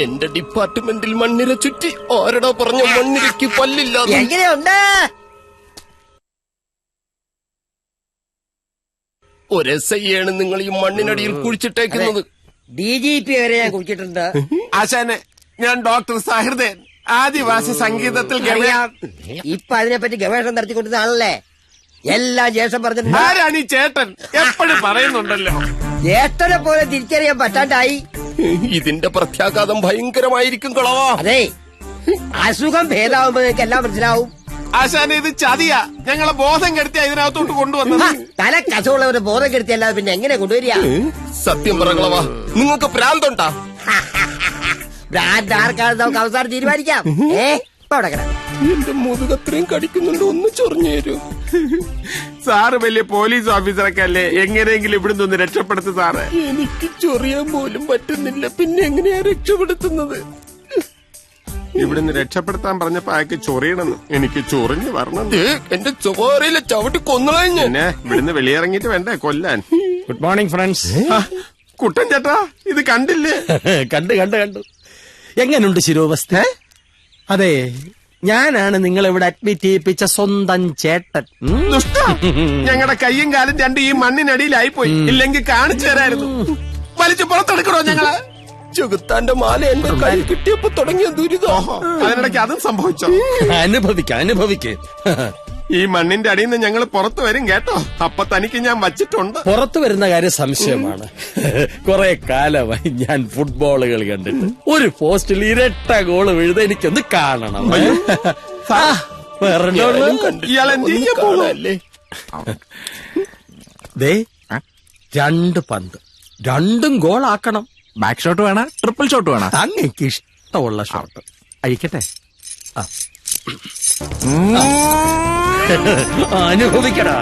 എന്റെ ഡിപ്പാർട്ട്മെന്റിൽ മണ്ണിര ചുറ്റി ആരടാ പറഞ്ഞ മണ്ണിരയ്ക്ക് പല്ലില്ല. എങ്ങനെയുണ്ട്? ഒരു SI-യാണ് നിങ്ങൾ ഈ മണ്ണിനടിയിൽ കുഴിച്ചിട്ടേക്കുന്നത്. DGP വരെ ഞാൻ കുടിച്ചിട്ടുണ്ട്. ആശാനെ, ഞാൻ ഡോക്ടർ സഹൃദയൻ, ആദിവാസി സംഗീതത്തിൽ ഇപ്പൊ അതിനെപ്പറ്റി ഗവേഷണം നടത്തിക്കൊണ്ടിരുന്ന ആളല്ലേ? എല്ലാം ജ്യേഷ്ഠൻ പറഞ്ഞിട്ടുണ്ട്. ആരാണ് ഈ ചേട്ടൻ? എപ്പോഴും പറയുന്നുണ്ടല്ലോ. ജ്യേഷ്ഠനെ പോലെ തിരിച്ചറിയാൻ പറ്റാണ്ടായി. ഇതിന്റെ പ്രത്യാഘാതം ഭയങ്കരമായിരിക്കും കളവാ. അതെ, അസുഖം ഭേദാവുമ്പോ നിങ്ങൾക്ക് എല്ലാം മനസ്സിലാവും. ആശാനെ, ഇത് ചതിയാ. ഞങ്ങളെ ബോധം കെടുത്തി ഇതിനകത്തോട്ട് കൊണ്ടുവന്നത്. തല കസവുള്ളവരെ ബോധം കെടുത്തിയല്ലാതെ പിന്നെ എങ്ങനെ കൊണ്ടുവരിക? സത്യം പറ കളവാ, നിങ്ങൾക്ക് പ്രാന്തുണ്ടാ? ഭ്രാന്ത് ആർക്കാണെന്ന് നമുക്ക് അവസാനം തീരുമാനിക്കാം. എന്റെ മുതുകത്രയും കടിക്കുന്നുണ്ട്, ഒന്ന് ചൊറിഞ്ഞു തരൂ. സാറ് വലിയ പോലീസ് ഓഫീസറൊക്കെ അല്ലേ? എങ്ങനെയെങ്കിലും ഇവിടുന്ന് ഒന്ന് രക്ഷപ്പെടുത്തു സാറ്. എനിക്ക് ചൊറിയാൻ പോലും പറ്റുന്നില്ല, പിന്നെ എങ്ങനെയാ രക്ഷപ്പെടുത്തുന്നത്? ഇവിടുന്ന് രക്ഷപ്പെടുത്താൻ പറഞ്ഞപ്പോ അയാൾക്ക് ചൊറിയണമെന്ന്. എനിക്ക് ചൊറിഞ്ഞു വരണം. എന്റെ ചോരയിലെ ചവിട്ടി കൊന്നുകളഞ്ഞ്. പിന്നെ ഇവിടുന്ന് വെളിയിറങ്ങിട്ട് വേണ്ടേ കൊല്ലാൻ? Good morning friends. കുട്ടൻ ചേട്ടാ, ഇത് കണ്ടില്ലേ? കണ്ടു. എങ്ങനുണ്ട് ശിരോവസ്ഥ? അതെ, ഞാനാണ് നിങ്ങളിവിടെ അഡ്മിറ്റ് ചെയ്യിപ്പിച്ച സ്വന്തം ചേട്ടൻ. ഞങ്ങളുടെ കയ്യും കാലും രണ്ടും ഈ മണ്ണിനടിയിലായി പോയി. ഇല്ലെങ്കിൽ കാണിച്ചു തരായിരുന്നു. വലിച്ചു പുറത്തെടുക്കണോ ഞങ്ങള്? ചെകുത്താന്റെ മാല എന്റെ കൈ കിട്ടിയപ്പോ തുടങ്ങിയ ദുരിതം. അതിനിടയ്ക്ക് അതും സംഭവിച്ചോ? അനുഭവിക്ക്. ഈ മണ്ണിന്റെ അടിയിൽ നിന്ന് ഞങ്ങൾ പുറത്തു വരും കേട്ടോ. അപ്പൊ തനിക്ക് ഞാൻ വച്ചിട്ടുണ്ട്. പുറത്തു വരുന്ന കാര്യം സംശയമാണ്. കുറെ കാലമായി ഞാൻ ഫുട്ബോളുകൾ കണ്ടിട്ട് ഒരു പോസ്റ്റിൽ ഇരട്ട ഗോള് വീഴുത എനിക്കൊന്ന് കാണണം. ഇയാൾ എന്ത് ചെയ്യാൻ പോകണല്ലേ? ദേ, 2 പന്ത്, 2ഉം ഗോളാക്കണം. ബാക്ക് ഷോട്ട് വേണ, ട്രിപ്പിൾ ഷോട്ട് വേണ? അങ്ങേക്ക് ഇഷ്ടമുള്ള ഷോട്ട് അയക്കട്ടെ. അനുഭവിക്കടാ.